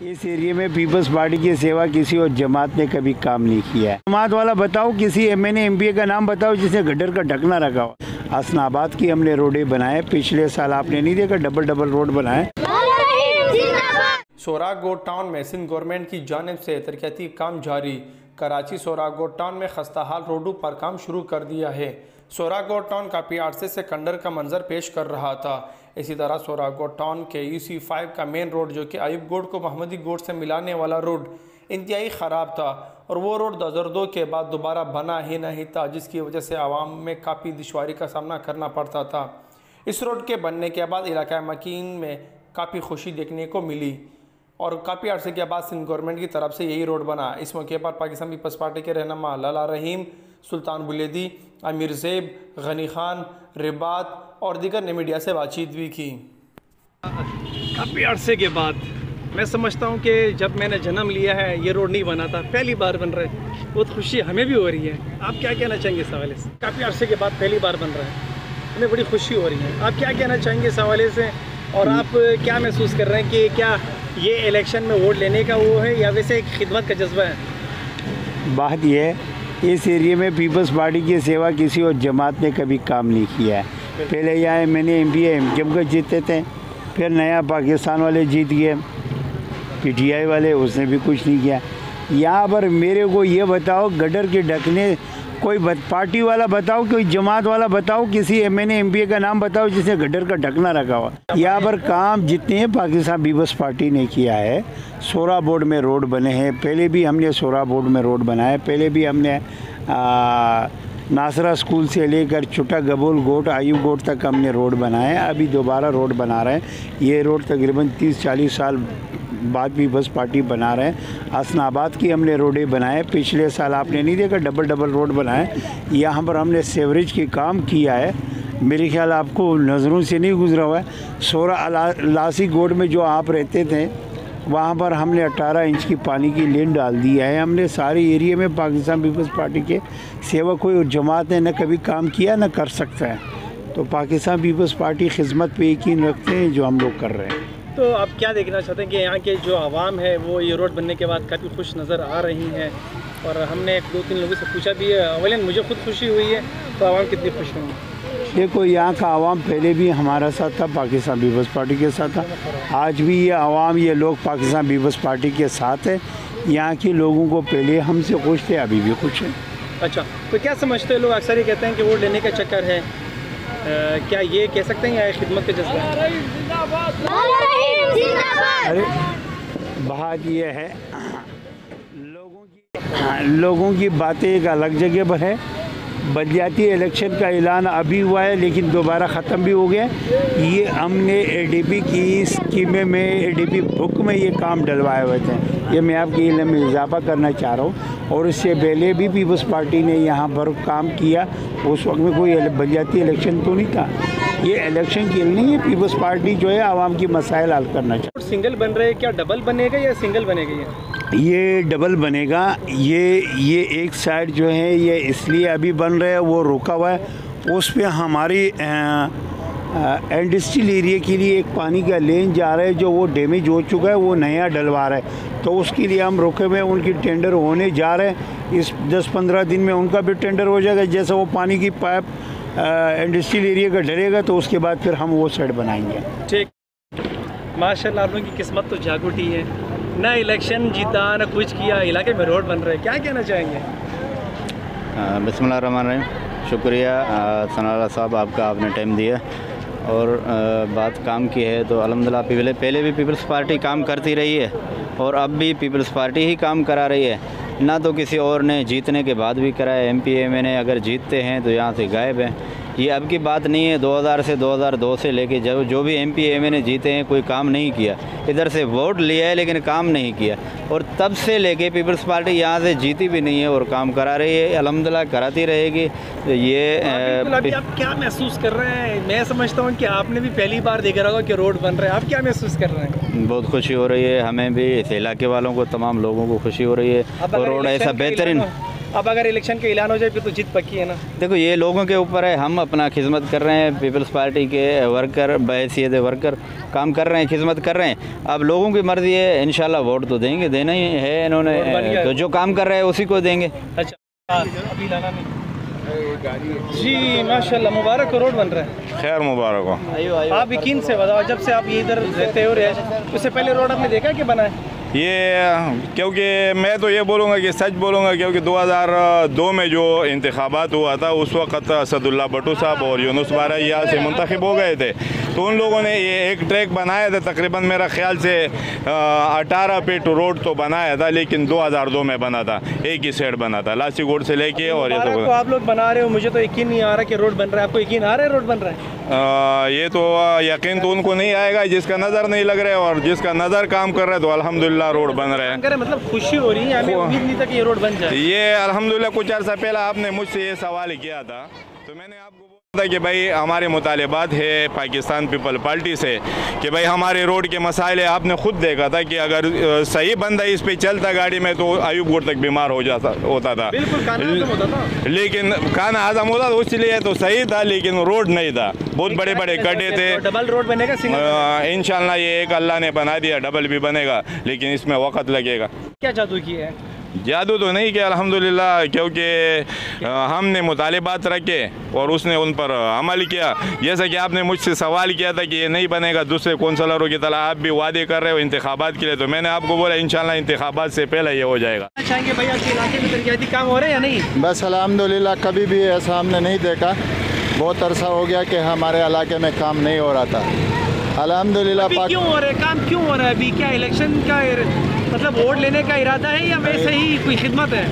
इस एरिया में peoples party की सेवा किसी और जमात ने कभी काम नहीं किया है। जमात वाला बताओ, किसी एमएनए एमपीए का नाम बताओ जिसने गटर का ढकना रखा हो। हसनाबाद की हमने रोडें बनाए, पिछले साल आपने नहीं देखा डबल रोड बनाए। सोराग गोट टाउन में सिंध गवर्नमेंट की जानिब से तरक्याती काम जारी। कराची सोराग गोट टाउन में खस्ताहाल रोडों पर काम शुरू कर दिया है। सोराग गोट टाउन काफ़ी अरसे से खंडर का मंजर पेश कर रहा था। इसी तरह सोराग गोट टाउन के UC5 का मेन रोड, जो कि अयूब गोट को मोहम्मदी गोट से मिलाने वाला रोड, इंतहाई ख़राब था और वो रोड 2002 के बाद दोबारा बना ही नहीं था, जिसकी वजह से आवाम में काफ़ी दुश्वारी का सामना करना पड़ता था। इस रोड के बनने के बाद इलाका मकीन में काफ़ी खुशी देखने को मिली और काफ़ी अरसे के बाद सिंध गवर्नमेंट की तरफ से यही रोड बना। इस मौके पर पाकिस्तान पीपल्स पार्टी के रहनुमा लाला रहीम, सुल्तान बुलेदी, अमीर ज़ेब, गनी खान, रिबात और दीगर ने मीडिया से बातचीत भी की। काफ़ी अरसे के बाद मैं समझता हूँ कि जब मैंने जन्म लिया है ये रोड नहीं बना था, पहली बार बन रहा है। बहुत खुशी हमें भी हो रही है। आप क्या कहना चाहेंगे इस हवाले से? काफ़ी अरसे के बाद पहली बार बन रहा है, हमें बड़ी खुशी हो रही है। आप क्या कहना चाहेंगे इस हवाले से और आप क्या महसूस कर रहे हैं कि क्या ये इलेक्शन में वोट लेने का वो है या वैसे एक खिदमत का जज्बा है? बात यह है, इस एरिया में पीपल्स पार्टी की सेवा किसी और जमात ने कभी काम नहीं किया है। पहले यहाँ एमएनए एमपीए जमकर जीतते थे, फिर नया पाकिस्तान वाले जीत गए, PTI वाले, उसने भी कुछ नहीं किया। यहाँ पर मेरे को ये बताओ, गटर के ढकने कोई पार्टी वाला बताओ, कोई जमात वाला बताओ, किसी एमएनए एमपीए का नाम बताओ जिसने गटर का ढकना रखा हुआ। यहाँ पर काम जितने हैं पाकिस्तान पीपल्स पार्टी ने किया है। सोरा बोर्ड में रोड बने हैं, पहले भी हमने सोरा बोर्ड में रोड बनाए, पहले भी हमने नासरा स्कूल से लेकर चुटा गबोल गोट अयूब गोट तक हमने रोड बनाए। अभी दोबारा रोड बना रहे हैं। ये रोड तकरीबन 30-40 साल बाद पीपल्स पार्टी बना रहे हैं। हसनाबाद की हमने रोडें बनाए, पिछले साल आपने नहीं देखा डबल रोड बनाए। यहाँ पर हमने सेवरेज के काम किया है, मेरे ख्याल आपको नज़रों से नहीं गुजरा हुआ है। सोरा लासी गोट में जो आप रहते थे वहाँ पर हमने 18 इंच की पानी की लेन डाल दिया है। हमने सारे एरिया में पाकिस्तान पीपल्स पार्टी के सेवा कोई और जमात ने न कभी काम किया न कर सकता है। तो पाकिस्तान पीपल्स पार्टी खिदमत पे यकीन रखते हैं जो हम लोग कर रहे हैं। तो आप क्या देखना चाहते हैं कि यहाँ के जो आवाम है वो ये रोड बनने के बाद काफ़ी खुश नज़र आ रही हैं? और हमने 2-3 लोगों से पूछा भी है। अवलन मुझे खुद खुशी हुई है, तो आवाम कितनी खुश होंगी? देखो, यहाँ का आवाम पहले भी हमारा साथ था, पाकिस्तान पीपल्स पार्टी के साथ था। आज भी ये आवाम, ये लोग पाकिस्तान पीपल्स पार्टी के साथ है। यहाँ के लोगों को पहले हमसे खुश थे, अभी भी खुश हैं। अच्छा, तो क्या समझते हैं लोग? अक्सर ये कहते हैं कि वोट लेने का चक्कर है, क्या ये कह सकते हैं या खिदमत का जज्बा है? अरे बात ये है, लोगों की बातें एक अलग जगह पर है। बलदियाती इलेक्शन का ऐलान अभी हुआ है लेकिन दोबारा ख़त्म भी हो गया। ये हमने ADP की स्कीमें में, ADP बुक में ये काम डलवाए हुए थे। ये मैं आपके इल्म में इजाफा करना चाह रहा हूँ। और इससे पहले भी पीपल्स पार्टी ने यहाँ पर काम किया, उस वक्त में कोई बलदियाती इलेक्शन तो नहीं था। ये इलेक्शन के लिए नहीं है, पीपल्स पार्टी जो है आवाम की मसाइल हल करना चाहिए। सिंगल बन रहे हैं, क्या डबल बनेगा या सिंगल बनेगा? ये डबल बनेगा। ये एक साइड जो है ये इसलिए अभी बन रहा है, वो रुका हुआ है। उस पे हमारी इंडस्ट्रियल एरिया के लिए एक पानी का लेन जा रहा है जो वो डैमेज हो चुका है, वो नया डलवा रहा है। तो उसके लिए हम रुके हुए, उनकी टेंडर होने जा रहे हैं। इस 10-15 दिन में उनका भी टेंडर हो जाएगा। जैसे वो पानी की पाइप इंडस्ट्रियल एरिया का डलेगा तो उसके बाद फिर हम वो साइड बनाएंगे। ठीक, माशाल्लाह आप लोगों की किस्मत तो जागूटी है। ना इलेक्शन जीता ना कुछ किया, इलाके में रोड बन रहे हैं, क्या कहना चाहेंगे? बिस्मिल्लाहिर्रहमानिर्रहीम, शुक्रिया सनारा साहब आपका, आपने टाइम दिया और बात काम की है। तो अल्हम्दुलिल्लाह पहले भी पीपल्स पार्टी काम करती रही है और अब भी पीपल्स पार्टी ही काम करा रही है। ना तो किसी और ने जीतने के बाद भी कराया। MP MNA अगर जीतते हैं तो यहाँ से गायब हैं। ये अब की बात नहीं है, 2000 से 2002 से लेके जो भी MP MNA जीते हैं कोई काम नहीं किया। इधर से वोट लिया है लेकिन काम नहीं किया। और तब से लेके पीपल्स पार्टी यहाँ से जीती भी नहीं है और काम करा रही है, अल्हम्दुलिल्लाह कराती रहेगी। ये अभी आप क्या महसूस कर रहे हैं? मैं समझता हूँ कि आपने भी पहली बार देखा होगा कि रोड बन रहा है, आप क्या महसूस कर रहे हैं? बहुत खुशी हो रही है, हमें भी, इस इलाके वालों को, तमाम लोगों को खुशी हो रही है। और रोड ऐसा बेहतरीन अब अगर इलेक्शन का ऐलान हो जाए फिर तो जीत पक्की है ना। देखो ये लोगों के ऊपर है, हम अपना खिदमत कर रहे हैं, पीपल्स पार्टी के वर्कर बहैसियत वर्कर काम कर रहे हैं, खिदमत कर रहे हैं। अब लोगों की मर्जी है, इंशाल्लाह वोट तो देंगे, देना ही है इन्होंने, तो जो काम कर रहे हैं उसी को देंगे। अच्छा अभी लाना नहीं जी, माशाल्लाह मुबारक हो, रोड बन रहा है। खैर मुबारक हो। आप यकीन से बताओ, जब से आप ये इधर रहते हो उससे पहले रोड आपने देखा कि बना है? ये क्योंकि मैं तो ये बोलूँगा कि सच बोलूँगा, क्योंकि 2002 में जो इंतखाबात हुआ था उस वक़्त असदुल्ला भट्टू साहब और यूनुस बारा यहाँ से मुंतखब हो गए थे, तो उन लोगों ने ये एक ट्रैक बनाया था, तकरीबन मेरा ख्याल से 18 फीट रोड तो बनाया था, लेकिन 2002 में बना था, एक ही साइड बना था लासीगोड से लेके। और ये तो आप लोग बना रहे हो, मुझे तो यकीन नहीं आ रहा कि रोड बन रहा है। आपको यकीन आ रहा है रोड बन रहा है? ये तो यकीन तो उनको नहीं आएगा जिसका नज़र नहीं लग रहा है, और जिसका नज़र काम कर रहा है तो अल्हम्दुलिल्लाह रोड बन रहा है। मतलब खुशी हो रही है, हमें उम्मीद नहीं था कि ये रोड बन जाए। ये अल्हम्दुलिल्लाह कुछ अर्सा पहले आपने मुझसे ये सवाल किया था, तो मैंने आपको बोला था कि भाई हमारे मुतालिबात है पाकिस्तान पीपल पार्टी से कि भाई हमारे रोड के मसाइल है। आपने खुद देखा था कि अगर सही बंदा इस पे चलता गाड़ी में तो अयूब गोट तक बीमार हो जाता होता था, लेकिन खाना आजम होता था, इसलिए तो सही था, लेकिन रोड नहीं था, बहुत बड़े बड़े गड्ढे थे। डबल रोड बनेगा इंशाल्लाह, ये एक अल्लाह ने बना दिया, डबल भी बनेगा, लेकिन इसमें वक्त लगेगा। क्या जादू किया है? जादू तो नहीं किया अल्हम्दुलिल्लाह, क्योंकि हमने मुतालिबात रखे और उसने उन पर अमल किया। जैसा कि आपने मुझसे सवाल किया था कि ये नहीं बनेगा, दूसरे कौंसलरों की तरह आप भी वादे कर रहे हो इंतखाबात के लिए, तो मैंने आपको बोला इंशाल्लाह इंतखाबात से पहले ये हो जाएगा। चाहेंगे भाई आपके इलाके में तरक्याती काम हो रहे हैं या नहीं? बस अल्हम्दुलिल्लाह, कभी भी ऐसा हमने नहीं देखा, बहुत अरसा हो गया कि हमारे इलाके में काम नहीं हो रहा था। अल्हम्दुलिल्लाह। क्यों हो रहा है काम, क्यों हो रहा है अभी? क्या इलेक्शन का मतलब वोट लेने का इरादा है या वैसे ही कोई खिदमत है?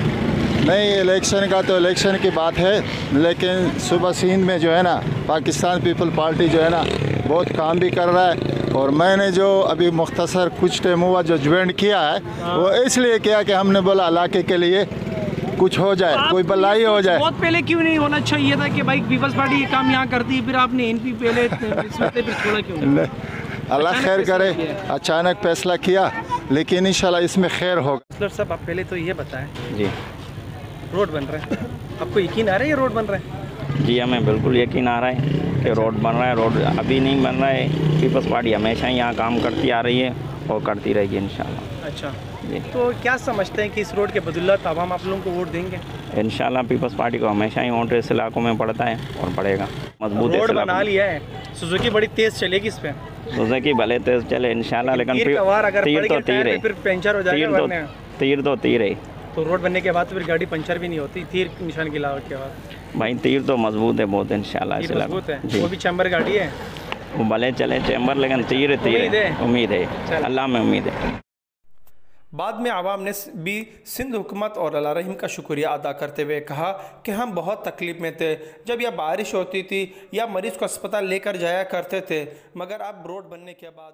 नहीं, इलेक्शन का तो इलेक्शन की बात है, लेकिन सुबह सिंध में जो है ना पाकिस्तान पीपल पार्टी जो है ना बहुत काम भी कर रहा है। और मैंने जो अभी मुख्तसर कुछ टाइम हुआ जो ज्वाइन किया है वो इसलिए किया कि हमने बोला इलाके के लिए कुछ हो जाए, कोई भलाई हो जाए। बहुत पहले क्यों नहीं होना चाहिए था कि भाई पीपल्स पार्टी ये काम यहाँ करती है, फिर आपने एनपी पहले फिर छोड़ा क्यों नहीं? अल्लाह खैर करे, अचानक फैसला किया, लेकिन इंशाल्लाह इसमें खैर होगा। सर साहब, आप पहले तो ये बताएं जी, रोड बन रहा है, आपको यकीन आ रहा है ये रोड बन रहा है? जी हमें बिल्कुल यकीन आ रहा है कि रोड बन रहा है। रोड अभी नहीं बन रहा है, पीपल्स पार्टी हमेशा यहाँ काम करती आ रही है और करती रहेगी इंशाल्लाह। अच्छा जी, तो क्या समझते हैं कि इस रोड के बदौलत आवाम आप लोगों को वोट देंगे? इंशाल्लाह पीपल्स पार्टी को हमेशा ही वोट इस इलाकों में पड़ता है और बढ़ेगा मजबूत। रोड बना लिया है, सुजुकी बड़ी तेज़ चलेगी इस पर, सुजुकी भले तेज चले इंशाल्लाह, लेकिन तीर तो तीर है, फिर पंचर हो जाएगा। तीर तो तीर है। तो रोड बनने के बाद तो फिर गाड़ी पंचर भी नहीं होती, तीर निशान की लावट के बाद। भाई तीर तो मजबूत है बहुत इंशाल्लाह। तीर मजबूत है, वो भी चैम्बर गाड़ी है, वो भले चले चैम्बर, लेकिन तीर है, उम्मीद है, अल्लाह में उम्मीद है। बाद में आवाम ने भी सिंध हुकूमत और अल्लाह रहीम का शुक्रिया अदा करते हुए कहा कि हम बहुत तकलीफ़ में थे जब यह बारिश होती थी या मरीज़ को अस्पताल लेकर जाया करते थे, मगर अब रोड बनने के बाद